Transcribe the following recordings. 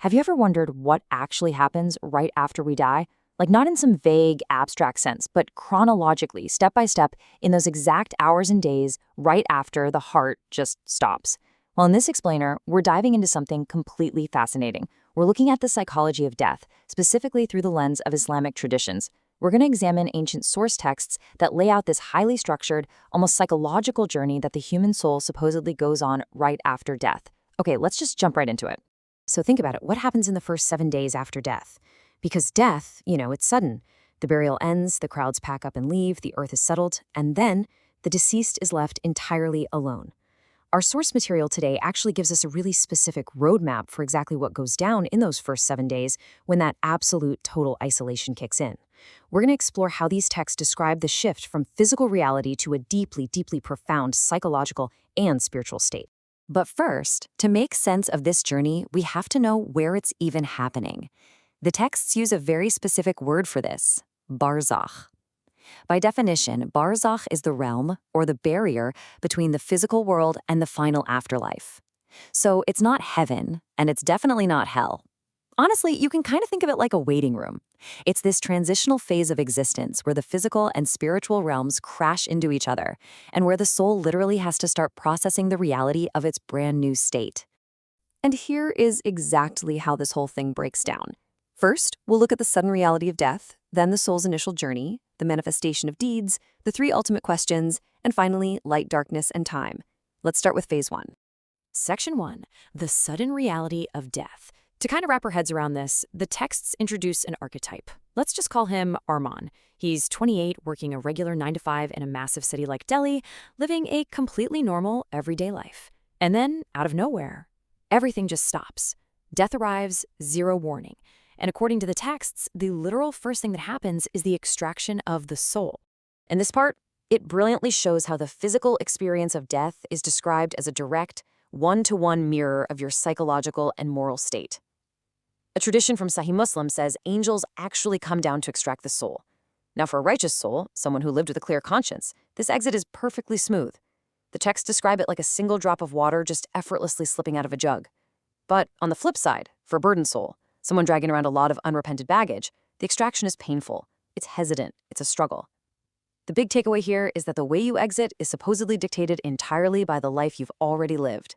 Have you ever wondered what actually happens right after we die? Like, not in some vague, abstract sense, but chronologically, step by step, in those exact hours and days right after the heart just stops. Well, in this explainer, we're diving into something completely fascinating. We're looking at the psychology of death, specifically through the lens of Islamic traditions. We're going to examine ancient source texts that lay out this highly structured, almost psychological journey that the human soul supposedly goes on right after death. Okay, let's just jump right into it. So think about it. What happens in the first 7 days after death? Because death, it's sudden. The burial ends, the crowds pack up and leave, the earth is settled, and then the deceased is left entirely alone. Our source material today actually gives us a really specific roadmap for exactly what goes down in those first 7 days when that absolute total isolation kicks in. We're going to explore how these texts describe the shift from physical reality to a deeply, deeply profound psychological and spiritual state. But first, to make sense of this journey, we have to know where it's even happening. The texts use a very specific word for this: barzakh. By definition, barzakh is the realm, or the barrier, between the physical world and the final afterlife. So it's not heaven, and it's definitely not hell. Honestly, you can kind of think of it like a waiting room. It's this transitional phase of existence where the physical and spiritual realms crash into each other, and where the soul literally has to start processing the reality of its brand new state. And here is exactly how this whole thing breaks down. First, we'll look at the sudden reality of death, then the soul's initial journey, the manifestation of deeds, the 3 ultimate questions, and finally, light, darkness, and time. Let's start with phase 1. Section 1, the sudden reality of death. To kind of wrap our heads around this, the texts introduce an archetype. Let's just call him Arman. He's 28, working a regular 9-to-5 in a massive city like Delhi, living a completely normal, everyday life. And then, out of nowhere, everything just stops. Death arrives, 0 warning. And according to the texts, the literal first thing that happens is the extraction of the soul. In this part, it brilliantly shows how the physical experience of death is described as a direct, one-to-one mirror of your psychological and moral state. A tradition from Sahih Muslim says angels actually come down to extract the soul. Now, for a righteous soul, someone who lived with a clear conscience, this exit is perfectly smooth. The texts describe it like a single drop of water just effortlessly slipping out of a jug. But on the flip side, for a burdened soul, someone dragging around a lot of unrepented baggage, the extraction is painful. It's hesitant. It's a struggle. The big takeaway here is that the way you exit is supposedly dictated entirely by the life you've already lived.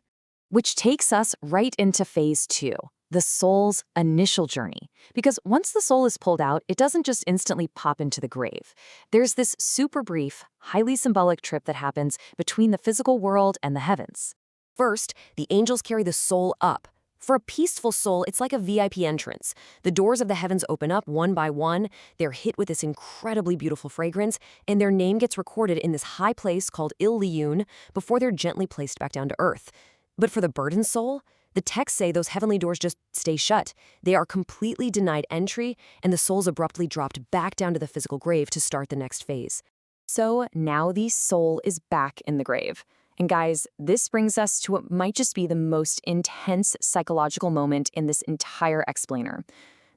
Which takes us right into phase 2, the soul's initial journey. Because once the soul is pulled out, it doesn't just instantly pop into the grave. There's this super brief, highly symbolic trip that happens between the physical world and the heavens. First, the angels carry the soul up. For a peaceful soul, it's like a VIP entrance. The doors of the heavens open up one by one, they're hit with this incredibly beautiful fragrance, and their name gets recorded in this high place called Illiyun before they're gently placed back down to earth. But for the burdened soul, the texts say those heavenly doors just stay shut. They are completely denied entry, and the soul's abruptly dropped back down to the physical grave to start the next phase. So now the soul is back in the grave. And guys, this brings us to what might just be the most intense psychological moment in this entire explainer.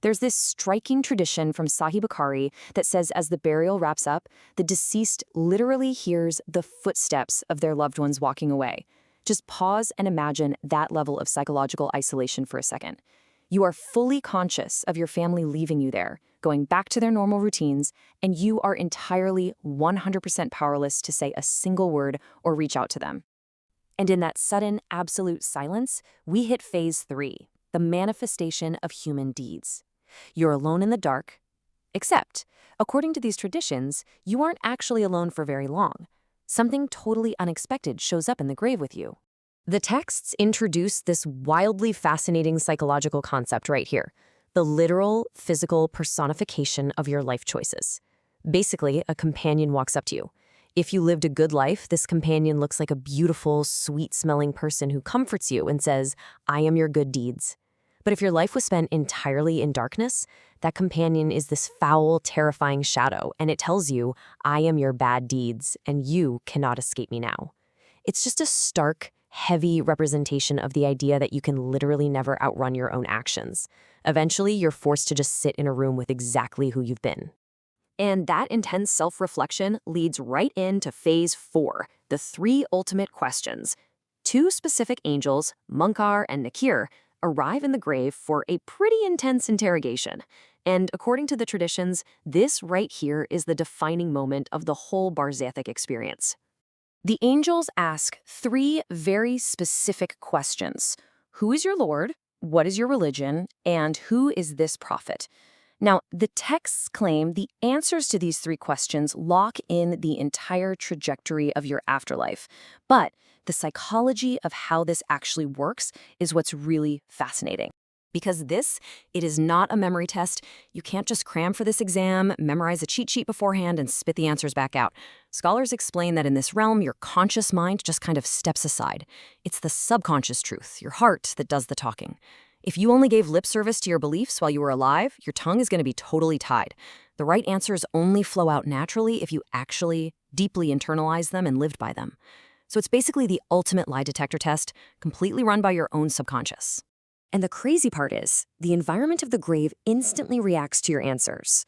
There's this striking tradition from Sahih Bukhari that says as the burial wraps up, the deceased literally hears the footsteps of their loved ones walking away. Just pause and imagine that level of psychological isolation for a second. You are fully conscious of your family leaving you there, going back to their normal routines, and you are entirely 100% powerless to say a single word or reach out to them. And in that sudden, absolute silence, we hit phase 3, the manifestation of human deeds. You're alone in the dark, except, according to these traditions, you aren't actually alone for very long. Something totally unexpected shows up in the grave with you. The texts introduce this wildly fascinating psychological concept right here: the literal, physical personification of your life choices. Basically, a companion walks up to you. If you lived a good life, this companion looks like a beautiful, sweet-smelling person who comforts you and says, "I am your good deeds." But if your life was spent entirely in darkness, that companion is this foul, terrifying shadow, and it tells you, "I am your bad deeds, and you cannot escape me now." It's just a stark, heavy representation of the idea that you can literally never outrun your own actions. Eventually, you're forced to just sit in a room with exactly who you've been. And that intense self-reflection leads right into phase 4, the 3 ultimate questions. 2 specific angels, Munkar and Nakir, arrive in the grave for a pretty intense interrogation. And according to the traditions, this right here is the defining moment of the whole Barzathic experience. The angels ask three very specific questions. Who is your Lord? What is your religion? And who is this prophet? Now, the texts claim the answers to these three questions lock in the entire trajectory of your afterlife. But the psychology of how this actually works is what's really fascinating. Because it is not a memory test. You can't just cram for this exam, memorize a cheat sheet beforehand, and spit the answers back out. Scholars explain that in this realm, your conscious mind just kind of steps aside. It's the subconscious truth, your heart, that does the talking. If you only gave lip service to your beliefs while you were alive, your tongue is going to be totally tied. The right answers only flow out naturally if you actually deeply internalize them and lived by them. So it's basically the ultimate lie detector test, completely run by your own subconscious. And the crazy part is, the environment of the grave instantly reacts to your answers.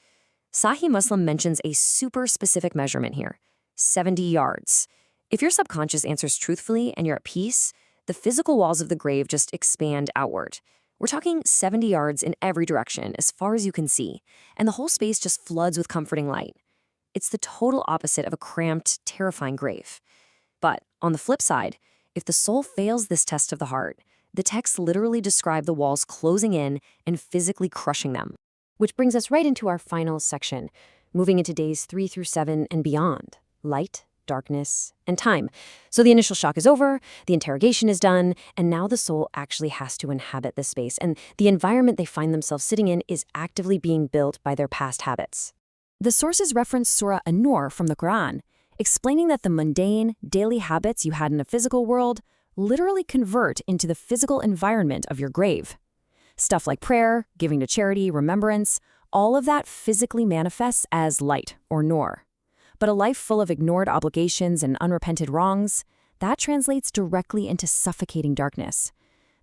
Sahih Muslim mentions a super specific measurement here, 70 yards. If your subconscious answers truthfully and you're at peace, the physical walls of the grave just expand outward. We're talking 70 yards in every direction, as far as you can see, and the whole space just floods with comforting light. It's the total opposite of a cramped, terrifying grave. But on the flip side, if the soul fails this test of the heart, the texts literally describe the walls closing in and physically crushing them. Which brings us right into our final section, moving into days 3 through 7 and beyond. Light, darkness, and time. So the initial shock is over, the interrogation is done, and now the soul actually has to inhabit this space, and the environment they find themselves sitting in is actively being built by their past habits. The sources reference Surah An-Nur from the Quran, explaining that the mundane, daily habits you had in a physical world literally convert into the physical environment of your grave. Stuff like prayer, giving to charity, remembrance, all of that physically manifests as light or nur. But a life full of ignored obligations and unrepented wrongs, that translates directly into suffocating darkness.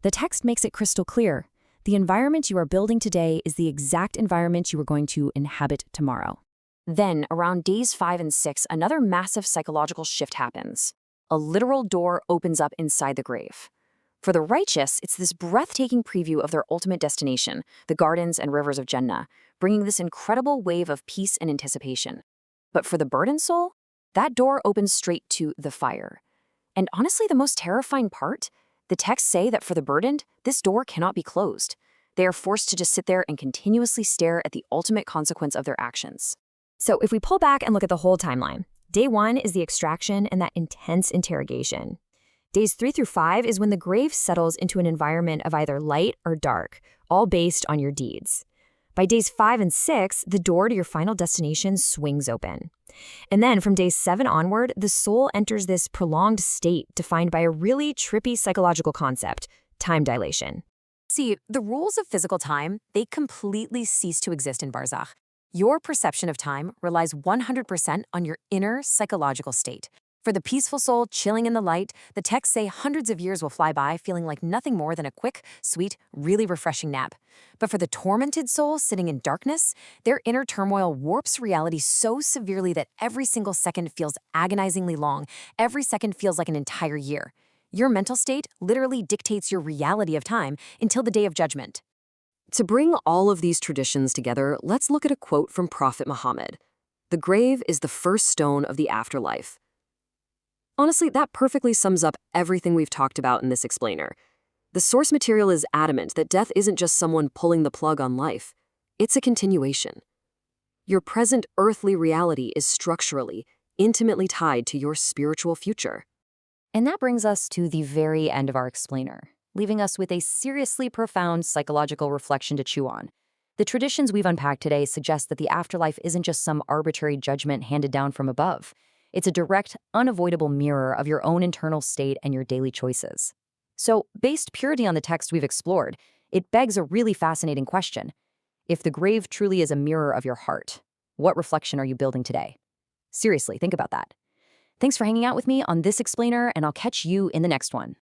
The text makes it crystal clear. The environment you are building today is the exact environment you are going to inhabit tomorrow. Then, around days 5 and 6, another massive psychological shift happens. A literal door opens up inside the grave. For the righteous, it's this breathtaking preview of their ultimate destination, the gardens and rivers of Jannah, bringing this incredible wave of peace and anticipation. But for the burdened soul, that door opens straight to the fire. And honestly, the most terrifying part? The texts say that for the burdened, this door cannot be closed. They are forced to just sit there and continuously stare at the ultimate consequence of their actions. So if we pull back and look at the whole timeline, Day 1 is the extraction and that intense interrogation. Days 3 through 5 is when the grave settles into an environment of either light or dark, all based on your deeds. By days 5 and 6, the door to your final destination swings open. And then from days 7 onward, the soul enters this prolonged state defined by a really trippy psychological concept, time dilation. See, the rules of physical time, they completely cease to exist in Barzakh. Your perception of time relies 100% on your inner psychological state. For the peaceful soul chilling in the light, the texts say hundreds of years will fly by feeling like nothing more than a quick, sweet, really refreshing nap. But for the tormented soul sitting in darkness, their inner turmoil warps reality so severely that every single second feels agonizingly long. Every second feels like an entire year. Your mental state literally dictates your reality of time until the day of judgment. To bring all of these traditions together, let's look at a quote from Prophet Muhammad. "The grave is the first stone of the afterlife." Honestly, that perfectly sums up everything we've talked about in this explainer. The source material is adamant that death isn't just someone pulling the plug on life. It's a continuation. Your present earthly reality is structurally, intimately tied to your spiritual future. And that brings us to the very end of our explainer, leaving us with a seriously profound psychological reflection to chew on. The traditions we've unpacked today suggest that the afterlife isn't just some arbitrary judgment handed down from above. It's a direct, unavoidable mirror of your own internal state and your daily choices. So, based purely on the text we've explored, it begs a really fascinating question. If the grave truly is a mirror of your heart, what reflection are you building today? Seriously, think about that. Thanks for hanging out with me on this explainer, and I'll catch you in the next one.